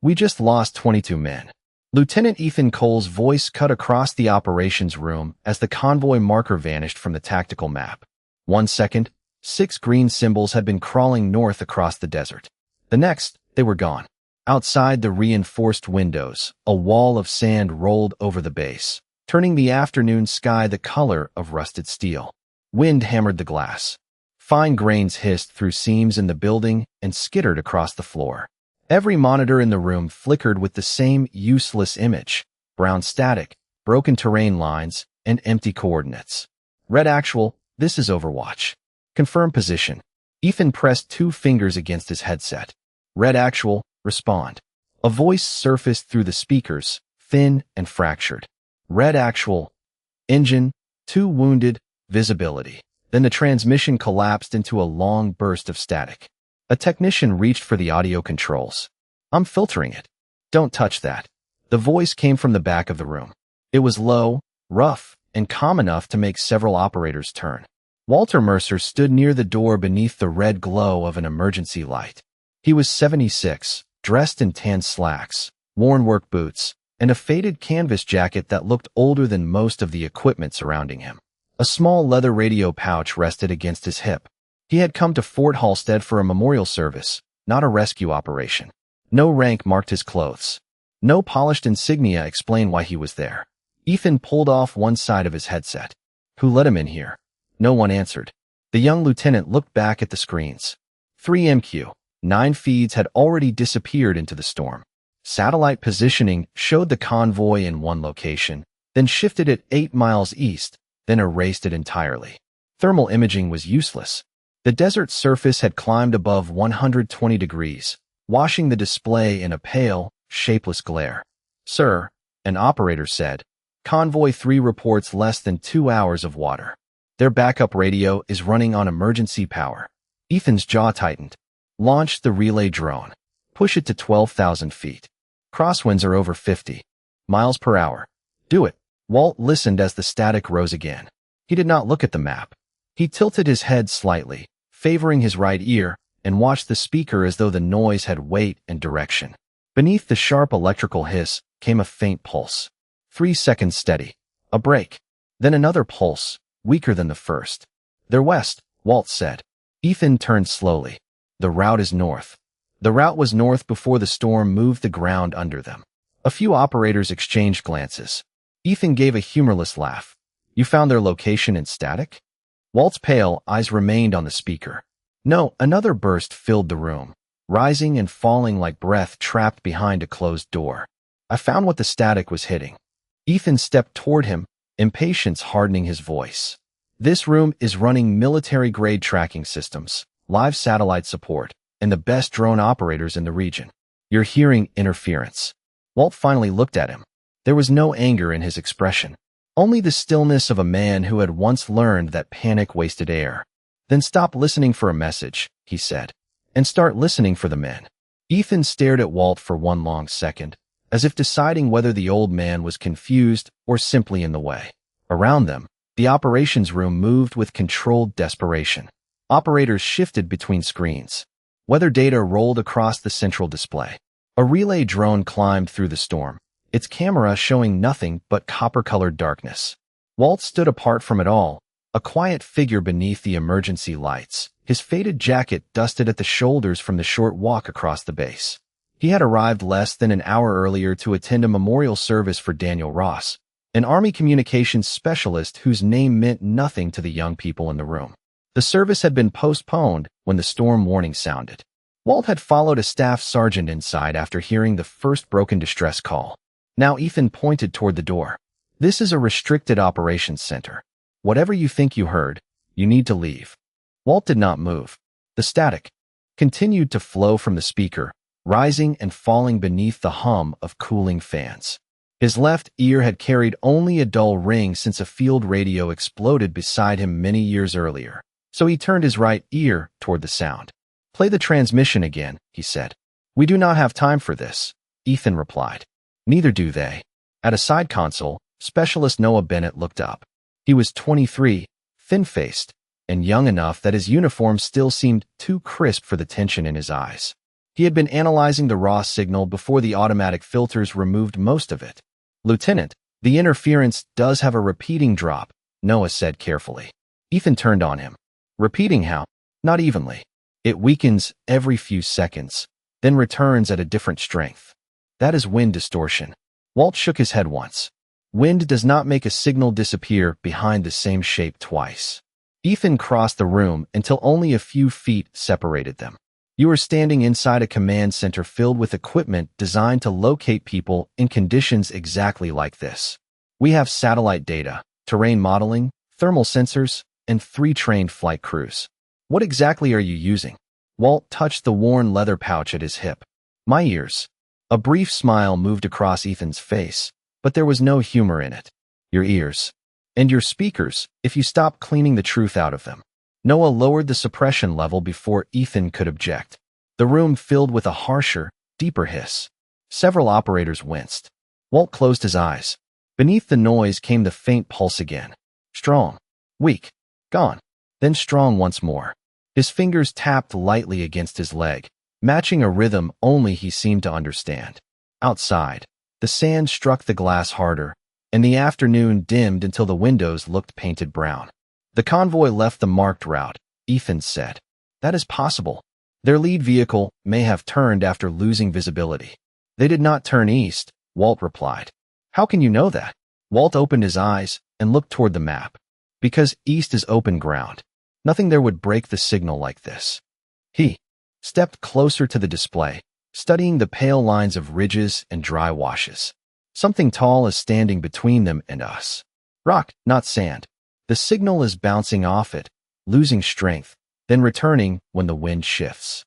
We just lost 22 men. Lieutenant Ethan Cole's voice cut across the operations room as the convoy marker vanished from the tactical map. 1 second, 6 green symbols had been crawling north across the desert. The next, they were gone. Outside the reinforced windows, a wall of sand rolled over the base, turning the afternoon sky the color of rusted steel. Wind hammered the glass. Fine grains hissed through seams in the building and skittered across the floor. Every monitor in the room flickered with the same useless image: brown static, broken terrain lines, and empty coordinates. Red Actual, this is Overwatch. Confirm position. Ethan pressed 2 fingers against his headset. Red Actual, respond. A voice surfaced through the speakers, thin and fractured. Red Actual. Engine, 2 wounded, visibility. Then the transmission collapsed into a long burst of static. A technician reached for the audio controls. I'm filtering it. Don't touch that. The voice came from the back of the room. It was low, rough, and calm enough to make several operators turn. Walter Mercer stood near the door beneath the red glow of an emergency light. He was 76, dressed in tan slacks, worn work boots, and a faded canvas jacket that looked older than most of the equipment surrounding him. A small leather radio pouch rested against his hip. He had come to Fort Halstead for a memorial service, not a rescue operation. No rank marked his clothes. No polished insignia explained why he was there. Ethan pulled off one side of his headset. Who let him in here? No one answered. The young lieutenant looked back at the screens. 3MQ. 9 feeds had already disappeared into the storm. Satellite positioning showed the convoy in one location, then shifted it 8 miles east, then erased it entirely. Thermal imaging was useless. The desert surface had climbed above 120 degrees, washing the display in a pale, shapeless glare. Sir, an operator said, Convoy 3 reports less than 2 hours of water. Their backup radio is running on emergency power. Ethan's jaw tightened. Launch the relay drone. Push it to 12,000 feet. Crosswinds are over 50 miles per hour. Do it. Walt listened as the static rose again. He did not look at the map. He tilted his head slightly, favoring his right ear, and watched the speaker as though the noise had weight and direction. Beneath the sharp electrical hiss came a faint pulse. 3 seconds steady. A break. Then another pulse, weaker than the first. They're west, Walt said. Ethan turned slowly. The route is north. The route was north before the storm moved the ground under them. A few operators exchanged glances. Ethan gave a humorless laugh. You found their location in static? Walt's pale eyes remained on the speaker. No, another burst filled the room, rising and falling like breath trapped behind a closed door. I found what the static was hitting. Ethan stepped toward him, impatience hardening his voice. This room is running military-grade tracking systems, live satellite support, and the best drone operators in the region. You're hearing interference. Walt finally looked at him. There was no anger in his expression, only the stillness of a man who had once learned that panic wasted air. Then stop listening for a message, he said, and start listening for the men. Ethan stared at Walt for one long second, as if deciding whether the old man was confused or simply in the way. Around them, the operations room moved with controlled desperation. Operators shifted between screens. Weather data rolled across the central display. A relay drone climbed through the storm, its camera showing nothing but copper-colored darkness. Walt stood apart from it all, a quiet figure beneath the emergency lights, his faded jacket dusted at the shoulders from the short walk across the base. He had arrived less than an hour earlier to attend a memorial service for Daniel Ross, an Army communications specialist whose name meant nothing to the young people in the room. The service had been postponed when the storm warning sounded. Walt had followed a staff sergeant inside after hearing the first broken distress call. Now Ethan pointed toward the door. This is a restricted operations center. Whatever you think you heard, you need to leave. Walt did not move. The static continued to flow from the speaker, rising and falling beneath the hum of cooling fans. His left ear had carried only a dull ring since a field radio exploded beside him many years earlier, so he turned his right ear toward the sound. Play the transmission again, he said. We do not have time for this, Ethan replied. Neither do they. At a side console, Specialist Noah Bennett looked up. He was 23, thin-faced, and young enough that his uniform still seemed too crisp for the tension in his eyes. He had been analyzing the raw signal before the automatic filters removed most of it. Lieutenant, the interference does have a repeating drop, Noah said carefully. Ethan turned on him. Repeating how? Not evenly. It weakens every few seconds, then returns at a different strength. That is wind distortion. Walt shook his head once. Wind does not make a signal disappear behind the same shape twice. Ethan crossed the room until only a few feet separated them. You are standing inside a command center filled with equipment designed to locate people in conditions exactly like this. We have satellite data, terrain modeling, thermal sensors, and 3 trained flight crews. What exactly are you using? Walt touched the worn leather pouch at his hip. My ears. A brief smile moved across Ethan's face, but there was no humor in it. Your ears. And your speakers, if you stop cleaning the truth out of them. Noah lowered the suppression level before Ethan could object. The room filled with a harsher, deeper hiss. Several operators winced. Walt closed his eyes. Beneath the noise came the faint pulse again. Strong. Weak. Gone. Then strong once more. His fingers tapped lightly against his leg, matching a rhythm only he seemed to understand. Outside, the sand struck the glass harder, and the afternoon dimmed until the windows looked painted brown. The convoy left the marked route, Ethan said. That is possible. Their lead vehicle may have turned after losing visibility. They did not turn east, Walt replied. How can you know that? Walt opened his eyes and looked toward the map. Because east is open ground. Nothing there would break the signal like this. He stepped closer to the display, studying the pale lines of ridges and dry washes. Something tall is standing between them and us. Rock, not sand. The signal is bouncing off it, losing strength, then returning when the wind shifts.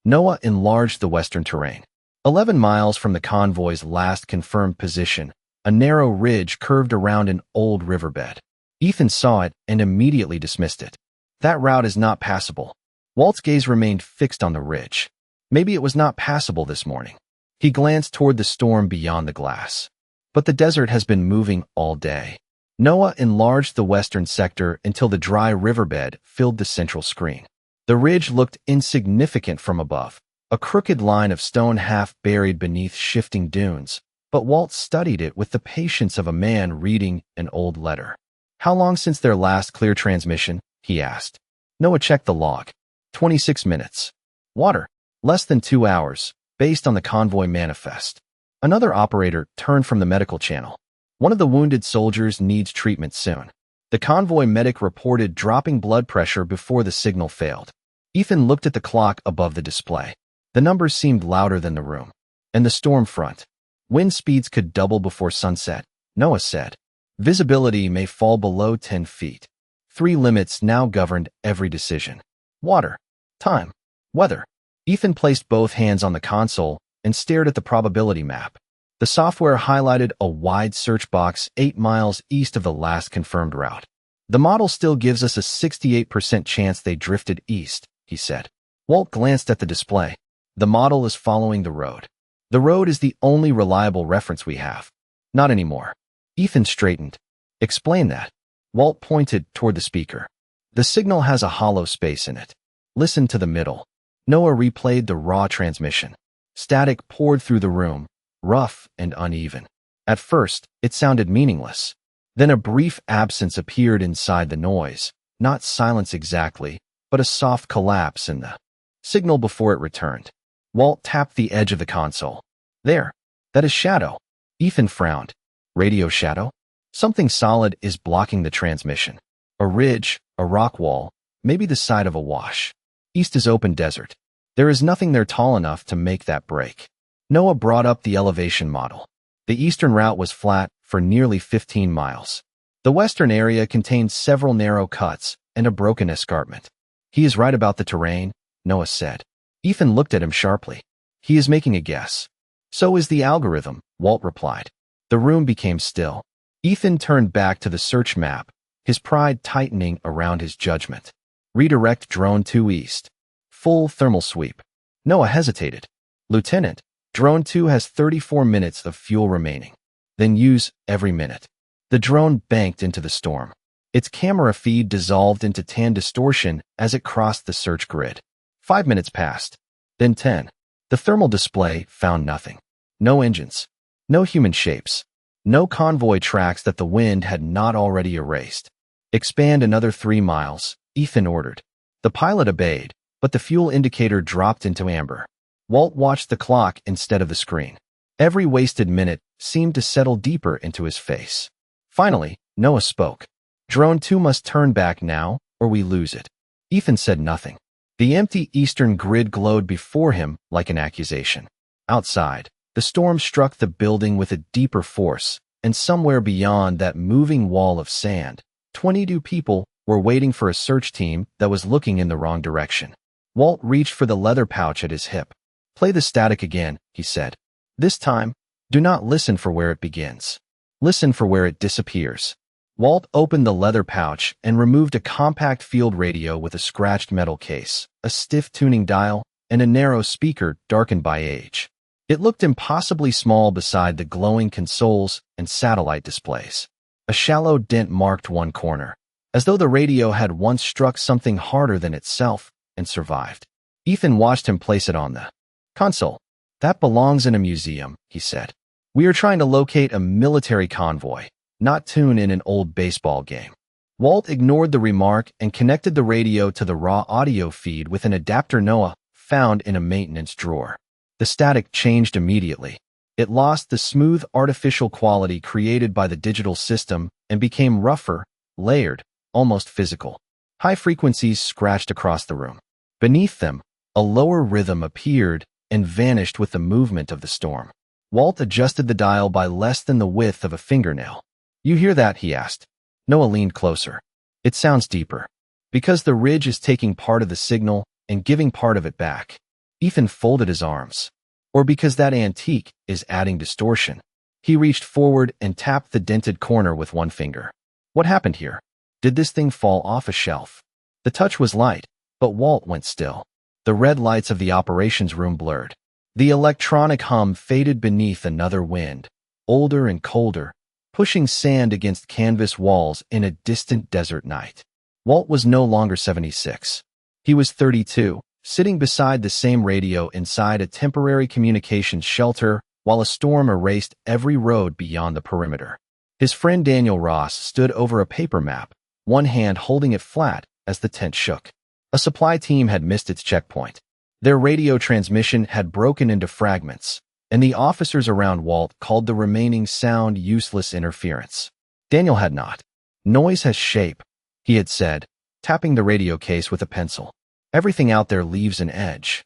Noah enlarged the western terrain. 11 miles from the convoy's last confirmed position, a narrow ridge curved around an old riverbed. Ethan saw it and immediately dismissed it. That route is not passable. Walt's gaze remained fixed on the ridge. Maybe it was not passable this morning. He glanced toward the storm beyond the glass. But the desert has been moving all day. Noah enlarged the western sector until the dry riverbed filled the central screen. The ridge looked insignificant from above, a crooked line of stone half buried beneath shifting dunes, but Walt studied it with the patience of a man reading an old letter. How long since their last clear transmission? He asked. Noah checked the log. 26 minutes. Water. Less than 2 hours, based on the convoy manifest. Another operator turned from the medical channel. One of the wounded soldiers needs treatment soon. The convoy medic reported dropping blood pressure before the signal failed. Ethan looked at the clock above the display. The numbers seemed louder than the room. And the storm front. Wind speeds could double before sunset, Noah said. Visibility may fall below 10 feet. 3 limits now governed every decision. Water. Time. Weather. Ethan placed both hands on the console and stared at the probability map. The software highlighted a wide search box 8 miles east of the last confirmed route. The model still gives us a 68% chance they drifted east, he said. Walt glanced at the display. The model is following the road. The road is the only reliable reference we have. Not anymore. Ethan straightened. Explain that. Walt pointed toward the speaker. The signal has a hollow space in it. Listen to the middle. Noah replayed the raw transmission. Static poured through the room, rough and uneven. At first, it sounded meaningless. Then a brief absence appeared inside the noise, not silence exactly, but a soft collapse in the signal before it returned. Walt tapped the edge of the console. There. That is shadow. Ethan frowned. Radio shadow? Something solid is blocking the transmission. A ridge, a rock wall, maybe the side of a wash. East is open desert. There is nothing there tall enough to make that break. Noah brought up the elevation model. The eastern route was flat for nearly 15 miles. The western area contained several narrow cuts and a broken escarpment. He is right about the terrain, Noah said. Ethan looked at him sharply. He is making a guess. So is the algorithm, Walt replied. The room became still. Ethan turned back to the search map, his pride tightening around his judgment. Redirect drone 2 east. Full thermal sweep. Noah hesitated. Lieutenant, drone 2 has 34 minutes of fuel remaining. Then use every minute. The drone banked into the storm. Its camera feed dissolved into tan distortion as it crossed the search grid. 5 minutes passed. Then 10. The thermal display found nothing. No engines. No human shapes. No convoy tracks that the wind had not already erased. Expand another 3 miles, Ethan ordered. The pilot obeyed, but the fuel indicator dropped into amber. Walt watched the clock instead of the screen. Every wasted minute seemed to settle deeper into his face. Finally, Noah spoke. Drone 2 must turn back now, or we lose it. Ethan said nothing. The empty eastern grid glowed before him like an accusation. Outside, the storm struck the building with a deeper force, and somewhere beyond that moving wall of sand, 22 people were waiting for a search team that was looking in the wrong direction. Walt reached for the leather pouch at his hip. "Play the static again," he said. "This time, do not listen for where it begins. Listen for where it disappears." Walt opened the leather pouch and removed a compact field radio with a scratched metal case, a stiff tuning dial, and a narrow speaker darkened by age. It looked impossibly small beside the glowing consoles and satellite displays. A shallow dent marked one corner, as though the radio had once struck something harder than itself and survived. Ethan watched him place it on the console. "That belongs in a museum," he said. "We are trying to locate a military convoy, not tune in an old baseball game." Walt ignored the remark and connected the radio to the raw audio feed with an adapter Noah found in a maintenance drawer. The static changed immediately. It lost the smooth artificial quality created by the digital system and became rougher, layered, almost physical. High frequencies scratched across the room. Beneath them, a lower rhythm appeared and vanished with the movement of the storm. Walt adjusted the dial by less than the width of a fingernail. "You hear that?" he asked. Noah leaned closer. "It sounds deeper. Because the ridge is taking part of the signal and giving part of it back." Ethan folded his arms. "Or because that antique is adding distortion." He reached forward and tapped the dented corner with one finger. "What happened here? Did this thing fall off a shelf?" The touch was light, but Walt went still. The red lights of the operations room blurred. The electronic hum faded beneath another wind, older and colder, pushing sand against canvas walls in a distant desert night. Walt was no longer 76. He was 32, sitting beside the same radio inside a temporary communications shelter while a storm erased every road beyond the perimeter. His friend Daniel Ross stood over a paper map, one hand holding it flat as the tent shook. A supply team had missed its checkpoint. Their radio transmission had broken into fragments, and the officers around Walt called the remaining sound useless interference. Daniel had not. "Noise has shape," he had said, tapping the radio case with a pencil. "Everything out there leaves an edge."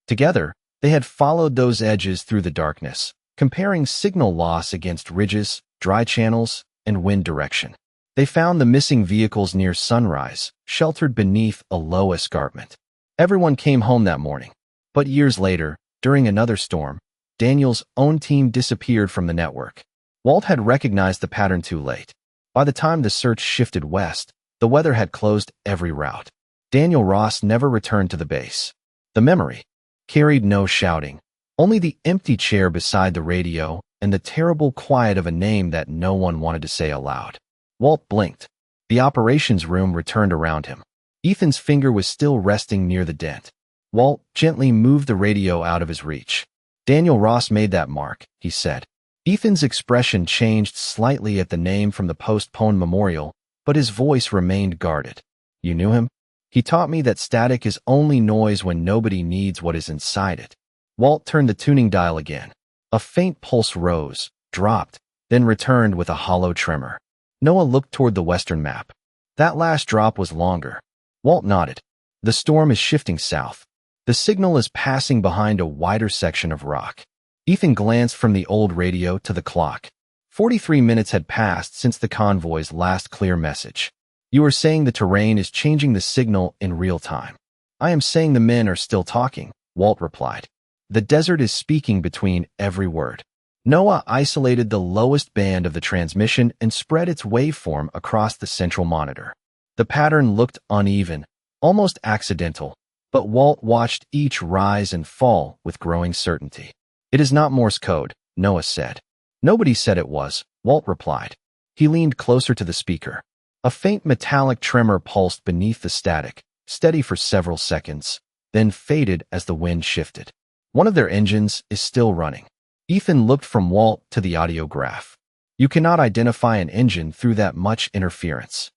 Together, they had followed those edges through the darkness, comparing signal loss against ridges, dry channels, and wind direction. They found the missing vehicles near sunrise, sheltered beneath a low escarpment. Everyone came home that morning. But years later, during another storm, Daniel's own team disappeared from the network. Walt had recognized the pattern too late. By the time the search shifted west, the weather had closed every route. Daniel Ross never returned to the base. The memory carried no shouting, only the empty chair beside the radio and the terrible quiet of a name that no one wanted to say aloud. Walt blinked. The operations room returned around him. Ethan's finger was still resting near the dent. Walt gently moved the radio out of his reach. "Daniel Ross made that mark," he said. Ethan's expression changed slightly at the name from the postponed memorial, but his voice remained guarded. "You knew him? He taught me that static is only noise when nobody needs what is inside it." Walt turned the tuning dial again. A faint pulse rose, dropped, then returned with a hollow tremor. Noah looked toward the western map. "That last drop was longer." Walt nodded. "The storm is shifting south. The signal is passing behind a wider section of rock." Ethan glanced from the old radio to the clock. 43 minutes had passed since the convoy's last clear message. "You are saying the terrain is changing the signal in real time." "I am saying the men are still talking," Walt replied. "The desert is speaking between every word." Noah isolated the lowest band of the transmission and spread its waveform across the central monitor. The pattern looked uneven, almost accidental, but Walt watched each rise and fall with growing certainty. "It is not Morse code," Noah said. "Nobody said it was," Walt replied. He leaned closer to the speaker. A faint metallic tremor pulsed beneath the static, steady for several seconds, then faded as the wind shifted. One of their engines is still running. Ethan looked from Walt to the audiograph. You cannot identify an engine through that much interference.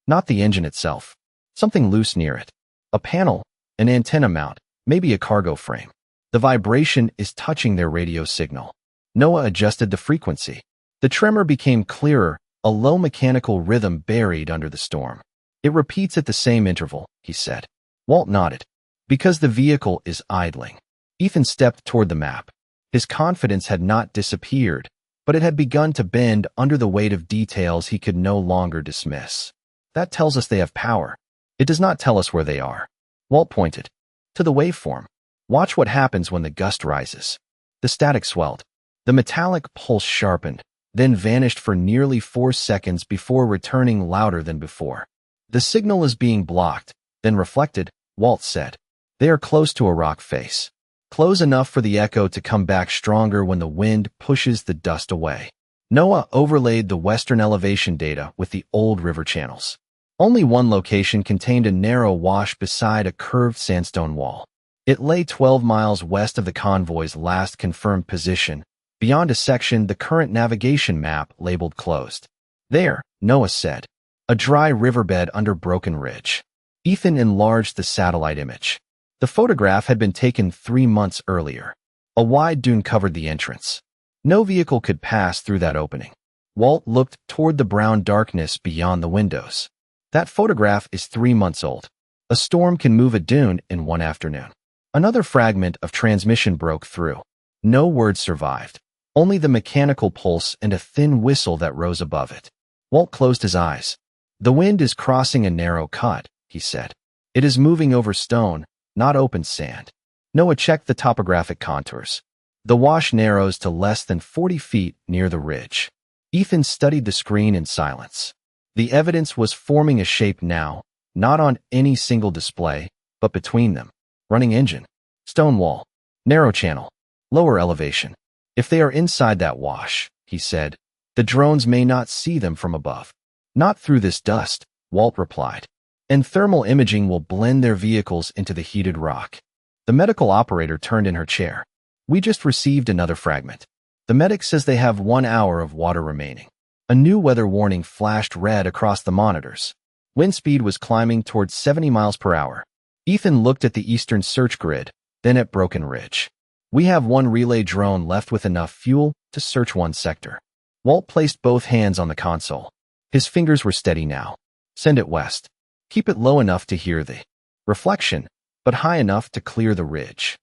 Not the engine itself. Something loose near it. A panel, an antenna mount, maybe a cargo frame. The vibration is touching their radio signal. Noah adjusted the frequency. The tremor became clearer, a low mechanical rhythm buried under the storm. It repeats at the same interval, he said. Walt nodded. Because the vehicle is idling. Ethan stepped toward the map. His confidence had not disappeared, but it had begun to bend under the weight of details he could no longer dismiss. That tells us they have power. It does not tell us where they are. Walt pointed. To the waveform. Watch what happens when the gust rises. The static swelled. The metallic pulse sharpened, then vanished for nearly 4 seconds before returning louder than before. The signal is being blocked, then reflected, Walt said. They are close to a rock face. Close enough for the echo to come back stronger when the wind pushes the dust away. Noah overlaid the western elevation data with the old river channels. Only one location contained a narrow wash beside a curved sandstone wall. It lay 12 miles west of the convoy's last confirmed position, beyond a section the current navigation map labeled closed. There, Noah said, a dry riverbed under Broken Ridge. Ethan enlarged the satellite image. The photograph had been taken 3 months earlier. A wide dune covered the entrance. No vehicle could pass through that opening. Walt looked toward the brown darkness beyond the windows. That photograph is 3 months old. A storm can move a dune in one afternoon. Another fragment of transmission broke through. No words survived. Only the mechanical pulse and a thin whistle that rose above it. Walt closed his eyes. The wind is crossing a narrow cut, he said. It is moving over stone, not open sand. Noah checked the topographic contours. The wash narrows to less than 40 feet near the ridge. Ethan studied the screen in silence. The evidence was forming a shape now, not on any single display, but between them. Running engine. Stone wall. Narrow channel. Lower elevation. If they are inside that wash, he said, the drones may not see them from above. Not through this dust, Walt replied. And thermal imaging will blend their vehicles into the heated rock. The medical operator turned in her chair. We just received another fragment. The medic says they have 1 hour of water remaining. A new weather warning flashed red across the monitors. Wind speed was climbing towards 70 miles per hour. Ethan looked at the eastern search grid, then at Broken Ridge. We have 1 relay drone left with enough fuel to search 1 sector. Walt placed both hands on the console. His fingers were steady now. Send it west. Keep it low enough to hear the reflection, but high enough to clear the ridge.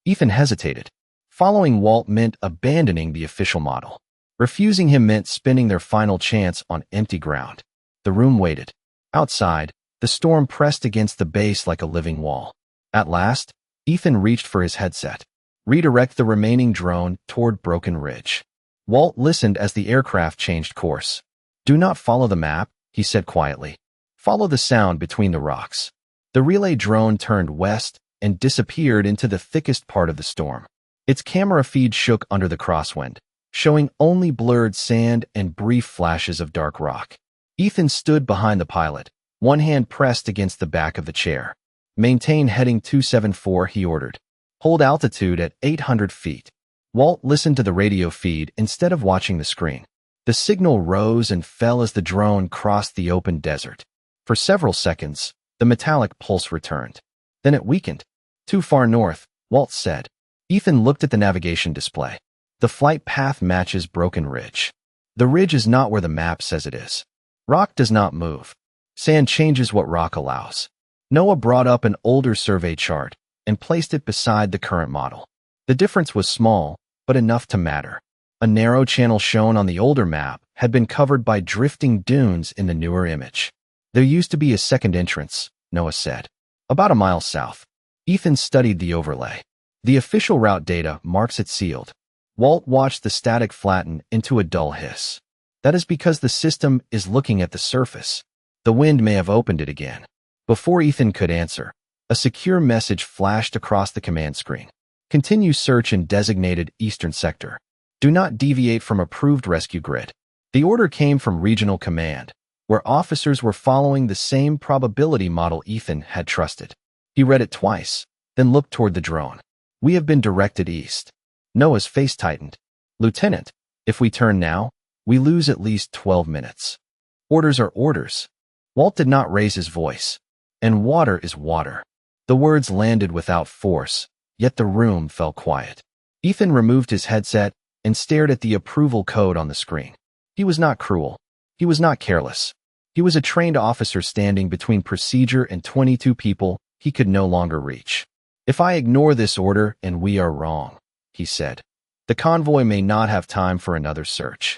Ethan hesitated. Following Walt meant abandoning the official model. Refusing him meant spending their final chance on empty ground. The room waited. Outside, the storm pressed against the base like a living wall. At last, Ethan reached for his headset. Redirect the remaining drone toward Broken Ridge. Walt listened as the aircraft changed course. Do not follow the map, he said quietly. Follow the sound between the rocks. The relay drone turned west and disappeared into the thickest part of the storm. Its camera feed shook under the crosswind, showing only blurred sand and brief flashes of dark rock. Ethan stood behind the pilot, one hand pressed against the back of the chair. Maintain heading 274, he ordered. Hold altitude at 800 feet. Walt listened to the radio feed instead of watching the screen. The signal rose and fell as the drone crossed the open desert. For several seconds, the metallic pulse returned. Then it weakened. Too far north, Walt said. Ethan looked at the navigation display. The flight path matches Broken Ridge. The ridge is not where the map says it is. Rock does not move. Sand changes what rock allows. Noah brought up an older survey chart and placed it beside the current model. The difference was small, but enough to matter. A narrow channel shown on the older map had been covered by drifting dunes in the newer image. There used to be a second entrance, Noah said. About a mile south. Ethan studied the overlay. The official route data marks it sealed. Walt watched the static flatten into a dull hiss. That is because the system is looking at the surface. The wind may have opened it again. Before Ethan could answer, a secure message flashed across the command screen. Continue search in designated eastern sector. Do not deviate from approved rescue grid. The order came from regional command, where officers were following the same probability model Ethan had trusted. He read it twice, then looked toward the drone. We have been directed east. Noah's face tightened. Lieutenant, if we turn now, we lose at least 12 minutes. Orders are orders. Walt did not raise his voice. And water is water. The words landed without force, yet the room fell quiet. Ethan removed his headset and stared at the approval code on the screen. He was not cruel. He was not careless. He was a trained officer standing between procedure and 22 people he could no longer reach. If I ignore this order and we are wrong, he said, the convoy may not have time for another search.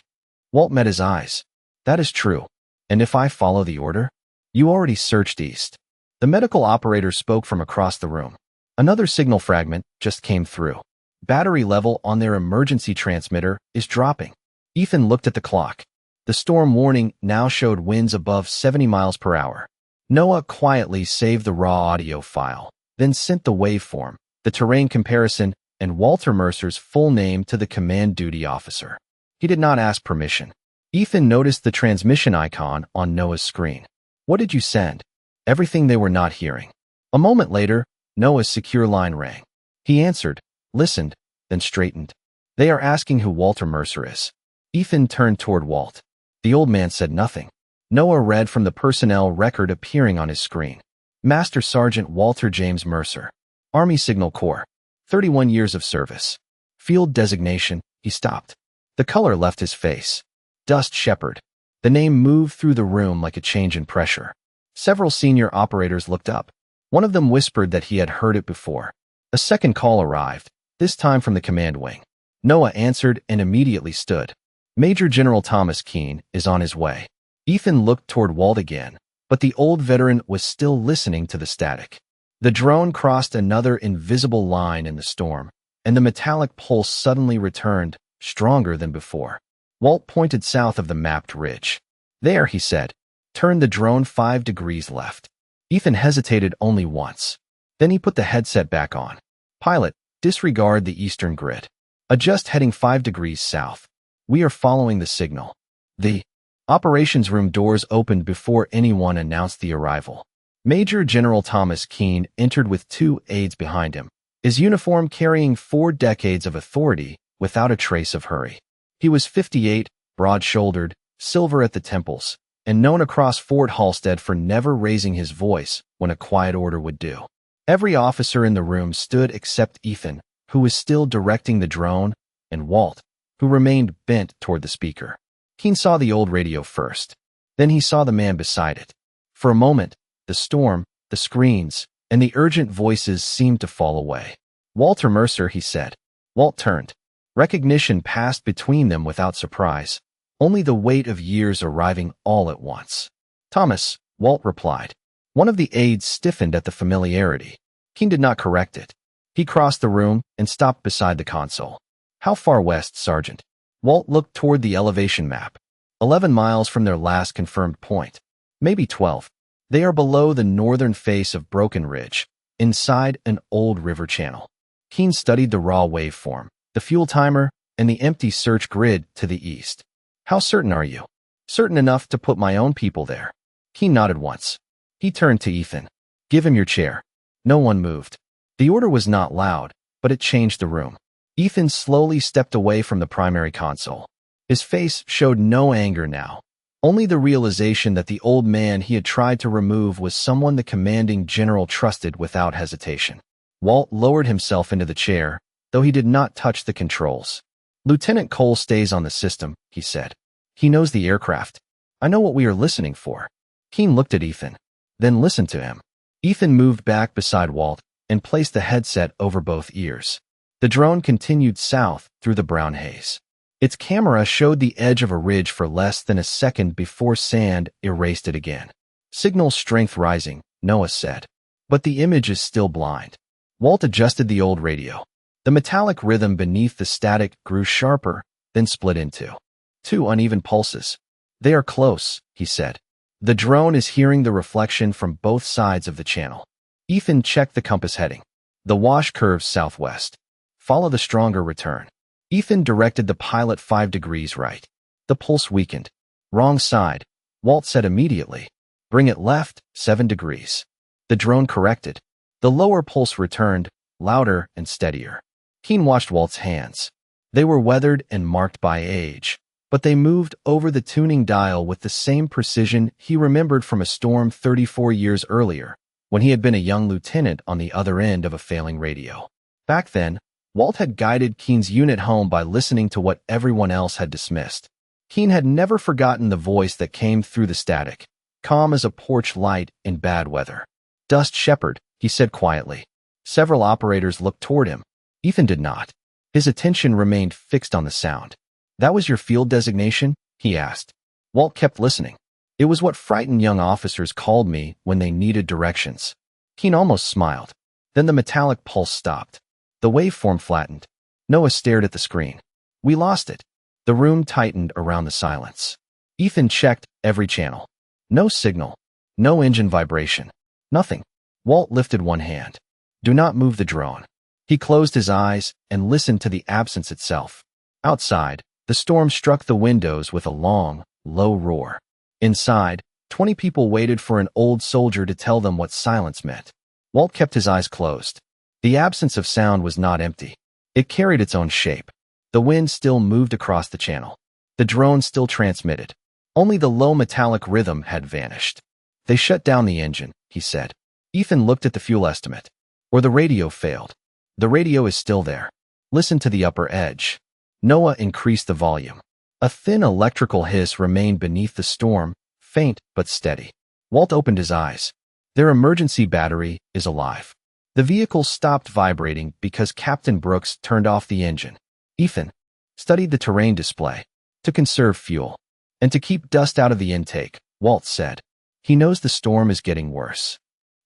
Walt met his eyes. That is true. And if I follow the order? You already searched east. The medical operator spoke from across the room. Another signal fragment just came through. Battery level on their emergency transmitter is dropping. Ethan looked at the clock. The storm warning now showed winds above 70 miles per hour. Noah quietly saved the raw audio file, then sent the waveform, the terrain comparison, and Walter Mercer's full name to the command duty officer. He did not ask permission. Ethan noticed the transmission icon on Noah's screen. What did you send? Everything they were not hearing. A moment later, Noah's secure line rang. He answered, listened, then straightened. They are asking who Walter Mercer is. Ethan turned toward Walt. The old man said nothing. Noah read from the personnel record appearing on his screen. Master Sergeant Walter James Mercer. Army Signal Corps. 31 years of service. Field designation. He stopped. The color left his face. Dust Shepherd. The name moved through the room like a change in pressure. Several senior operators looked up. One of them whispered that he had heard it before. A second call arrived, this time from the command wing. Noah answered and immediately stood. Major General Thomas Keene is on his way. Ethan looked toward Walt again, but the old veteran was still listening to the static. The drone crossed another invisible line in the storm, and the metallic pulse suddenly returned, stronger than before. Walt pointed south of the mapped ridge. There, he said. Turn the drone 5 degrees left. Ethan hesitated only once. Then he put the headset back on. Pilot, disregard the eastern grid. Adjust heading 5 degrees south. We are following the signal. The operations room doors opened before anyone announced the arrival. Major General Thomas Keene entered with 2 aides behind him, his uniform carrying 4 decades of authority without a trace of hurry. He was 58, broad-shouldered, silver at the temples, and known across Fort Halstead for never raising his voice when a quiet order would do. Every officer in the room stood except Ethan, who was still directing the drone, and Walt, who remained bent toward the speaker. Keene saw the old radio first. Then he saw the man beside it. For a moment, the storm, the screens, and the urgent voices seemed to fall away. Walter Mercer, he said. Walt turned. Recognition passed between them without surprise, only the weight of years arriving all at once. Thomas, Walt replied. One of the aides stiffened at the familiarity. Keene did not correct it. He crossed the room and stopped beside the console. How far west, Sergeant? Walt looked toward the elevation map. 11 miles from their last confirmed point. Maybe 12. They are below the northern face of Broken Ridge, inside an old river channel. Keene studied the raw waveform, the fuel timer, and the empty search grid to the east. How certain are you? Certain enough to put my own people there. Keene nodded once. He turned to Ethan. Give him your chair. No one moved. The order was not loud, but it changed the room. Ethan slowly stepped away from the primary console. His face showed no anger now, only the realization that the old man he had tried to remove was someone the commanding general trusted without hesitation. Walt lowered himself into the chair, though he did not touch the controls. Lieutenant Cole stays on the system, he said. He knows the aircraft. I know what we are listening for. Keene looked at Ethan, then listened to him. Ethan moved back beside Walt and placed the headset over both ears. The drone continued south through the brown haze. Its camera showed the edge of a ridge for less than a second before sand erased it again. Signal strength rising, Noah said. But the image is still blind. Walt adjusted the old radio. The metallic rhythm beneath the static grew sharper, then split into 2 uneven pulses. They are close, he said. The drone is hearing the reflection from both sides of the channel. Ethan checked the compass heading. The wash curves southwest. Follow the stronger return. Ethan directed the pilot 5 degrees right. The pulse weakened. Wrong side. Walt said immediately. Bring it left, 7 degrees. The drone corrected. The lower pulse returned, louder and steadier. Keen watched Walt's hands. They were weathered and marked by age, but they moved over the tuning dial with the same precision he remembered from a storm 34 years earlier, when he had been a young lieutenant on the other end of a failing radio. Back then, Walt had guided Keen's unit home by listening to what everyone else had dismissed. Keen had never forgotten the voice that came through the static, calm as a porch light in bad weather. "Dust Shepherd," he said quietly. Several operators looked toward him. Ethan did not. His attention remained fixed on the sound. "That was your field designation?" he asked. Walt kept listening. "It was what frightened young officers called me when they needed directions." Keen almost smiled. Then the metallic pulse stopped. The waveform flattened. Noah stared at the screen. "We lost it." The room tightened around the silence. Ethan checked every channel. No signal. No engine vibration. Nothing. Walt lifted one hand. "Do not move the drone." He closed his eyes and listened to the absence itself. Outside, the storm struck the windows with a long, low roar. Inside, 20 people waited for an old soldier to tell them what silence meant. Walt kept his eyes closed. The absence of sound was not empty. It carried its own shape. The wind still moved across the channel. The drone still transmitted. Only the low metallic rhythm had vanished. "They shut down the engine," he said. Ethan looked at the fuel estimate. "Or the radio failed." "The radio is still there. Listen to the upper edge." Noah increased the volume. A thin electrical hiss remained beneath the storm, faint but steady. Walt opened his eyes. "Their emergency battery is alive." The vehicle stopped vibrating because Captain Brooks turned off the engine. Ethan studied the terrain display. "To conserve fuel. And to keep dust out of the intake," Walt said. "He knows the storm is getting worse."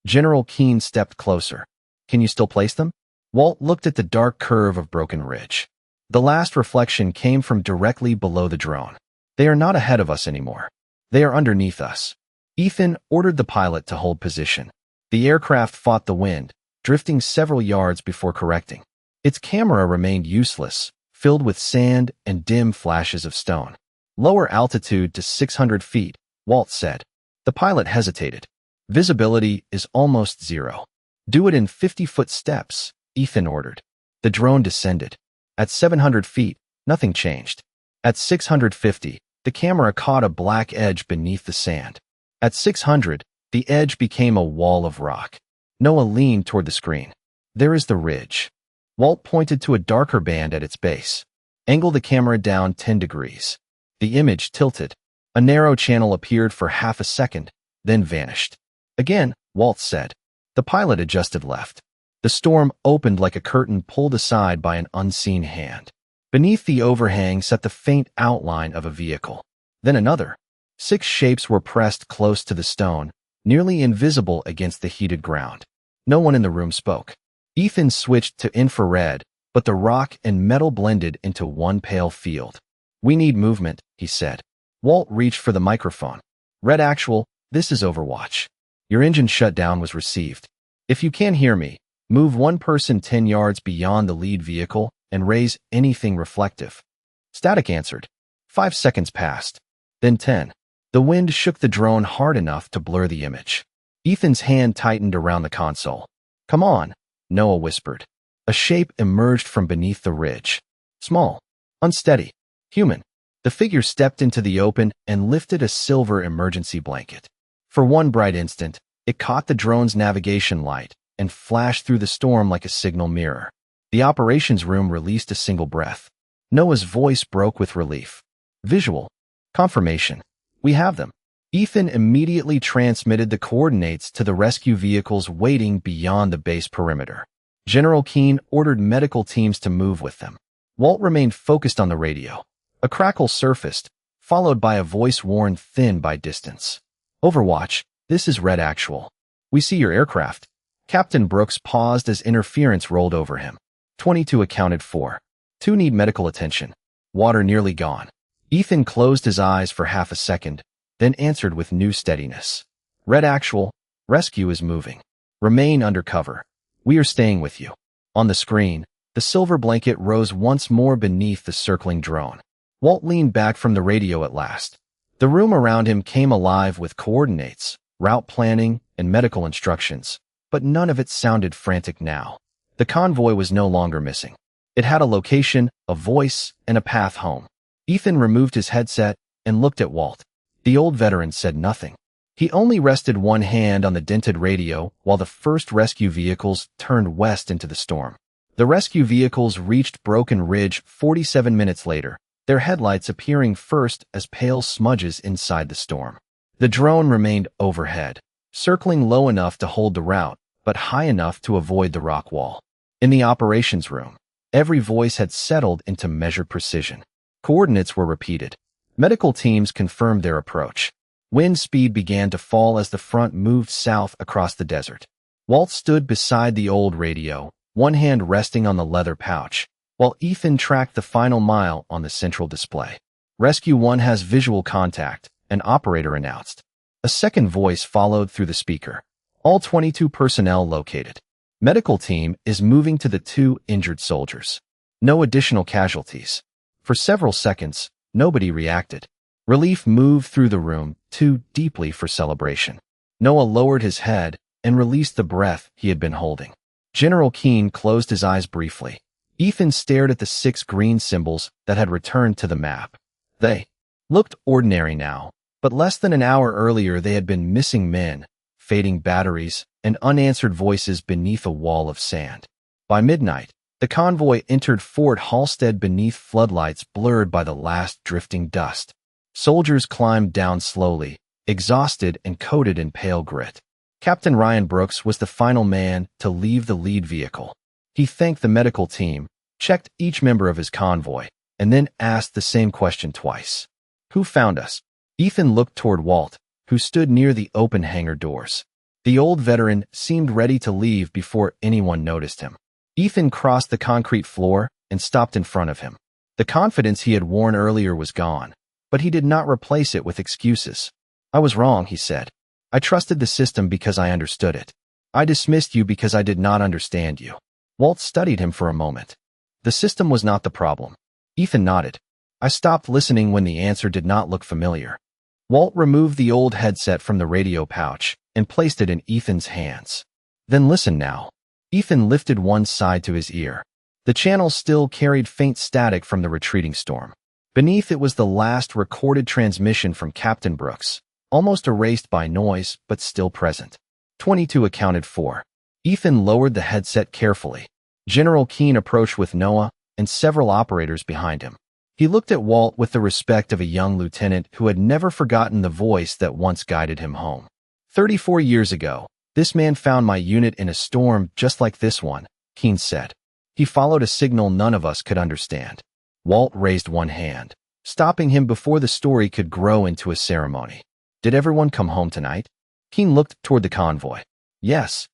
General Keen stepped closer. "Can you still place them?" Walt looked at the dark curve of Broken Ridge. The last reflection came from directly below the drone. "They are not ahead of us anymore. They are underneath us." Ethan ordered the pilot to hold position. The aircraft fought the wind, drifting several yards before correcting. Its camera remained useless, filled with sand and dim flashes of stone. "Lower altitude to 600 feet, Walt said. The pilot hesitated. "Visibility is almost zero." "Do it in 50-foot steps," Ethan ordered. The drone descended. At 700 feet, nothing changed. At 650, the camera caught a black edge beneath the sand. At 600, the edge became a wall of rock. Noah leaned toward the screen. "There is the ridge." Walt pointed to a darker band at its base. "Angle the camera down 10 degrees. The image tilted. A narrow channel appeared for half a second, then vanished. "Again," Walt said. The pilot adjusted left. The storm opened like a curtain pulled aside by an unseen hand. Beneath the overhang sat the faint outline of a vehicle. Then another. 6 shapes were pressed close to the stone, nearly invisible against the heated ground. No one in the room spoke. Ethan switched to infrared, but the rock and metal blended into one pale field. "We need movement," he said. Walt reached for the microphone. "Red Actual, this is Overwatch. Your engine shutdown was received. If you can't hear me, move one person 10 yards beyond the lead vehicle and raise anything reflective." Static answered. 5 seconds passed. Then 10. The wind shook the drone hard enough to blur the image. Ethan's hand tightened around the console. "Come on," Noah whispered. A shape emerged from beneath the ridge. Small, unsteady, human. The figure stepped into the open and lifted a silver emergency blanket. For one bright instant, it caught the drone's navigation light and flashed through the storm like a signal mirror. The operations room released a single breath. Noah's voice broke with relief. "Visual. Confirmation. We have them." Ethan immediately transmitted the coordinates to the rescue vehicles waiting beyond the base perimeter. General Keen ordered medical teams to move with them. Walt remained focused on the radio. A crackle surfaced, followed by a voice worn thin by distance. "Overwatch, this is Red Actual. We see your aircraft." Captain Brooks paused as interference rolled over him. 22 accounted for. 2 need medical attention. Water nearly gone. Ethan closed his eyes for half a second, then answered with new steadiness. "Red Actual, rescue is moving. Remain under cover. We are staying with you." On the screen, the silver blanket rose once more beneath the circling drone. Walt leaned back from the radio at last. The room around him came alive with coordinates, route planning, and medical instructions, but none of it sounded frantic now. The The convoy was no longer missing. It had a location, a voice, and a path home. Ethan removed his headset and looked at Walt. The old veteran said nothing. He only rested one hand on the dented radio while the first rescue vehicles turned west into the storm. The rescue vehicles reached Broken Ridge 47 minutes later, their headlights appearing first as pale smudges inside the storm. The drone remained overhead, circling low enough to hold the route, but high enough to avoid the rock wall. In the operations room, every voice had settled into measured precision. Coordinates were repeated. Medical teams confirmed their approach. Wind speed began to fall as the front moved south across the desert. Walt stood beside the old radio, one hand resting on the leather pouch, while Ethan tracked the final mile on the central display. Rescue 1 has visual contact, an operator announced. A second voice followed through the speaker. All 22 personnel located. Medical team is moving to the 2 injured soldiers. No additional casualties. For several seconds, nobody reacted. Relief moved through the room, too deeply for celebration. Noah lowered his head and released the breath he had been holding. General Keene closed his eyes briefly. Ethan stared at the 6 green symbols that had returned to the map. They looked ordinary now, but less than an hour earlier they had been missing men, fading batteries, and unanswered voices beneath a wall of sand. By midnight, the convoy entered Fort Halstead beneath floodlights blurred by the last drifting dust. Soldiers climbed down slowly, exhausted and coated in pale grit. Captain Ryan Brooks was the final man to leave the lead vehicle. He thanked the medical team, checked each member of his convoy, and then asked the same question twice. Who found us? Ethan looked toward Walt, who stood near the open hangar doors. The old veteran seemed ready to leave before anyone noticed him. Ethan crossed the concrete floor and stopped in front of him. The confidence he had worn earlier was gone, but he did not replace it with excuses. I was wrong, he said. I trusted the system because I understood it. I dismissed you because I did not understand you. Walt studied him for a moment. The system was not the problem. Ethan nodded. I stopped listening when the answer did not look familiar. Walt removed the old headset from the radio pouch and placed it in Ethan's hands. Then listen now. Ethan lifted one side to his ear. The channel still carried faint static from the retreating storm. Beneath it was the last recorded transmission from Captain Brooks, almost erased by noise, but still present. 22 accounted for. Ethan lowered the headset carefully. General Keene approached with Noah and several operators behind him. He looked at Walt with the respect of a young lieutenant who had never forgotten the voice that once guided him home. 34 years ago, this man found my unit in a storm just like this one, Keene said. He followed a signal none of us could understand. Walt raised one hand, stopping him before the story could grow into a ceremony. Did everyone come home tonight? Keene looked toward the convoy. Yes.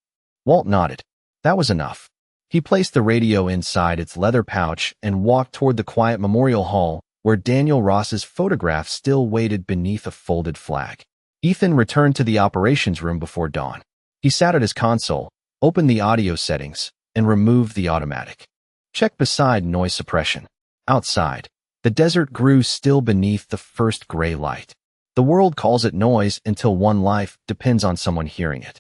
Walt nodded. That was enough. He placed the radio inside its leather pouch and walked toward the quiet memorial hall where Daniel Ross's photograph still waited beneath a folded flag. Ethan returned to the operations room before dawn. He sat at his console, opened the audio settings, and removed the automatic. Check beside noise suppression. Outside, the desert grew still beneath the first gray light. The world calls it noise until one life depends on someone hearing it.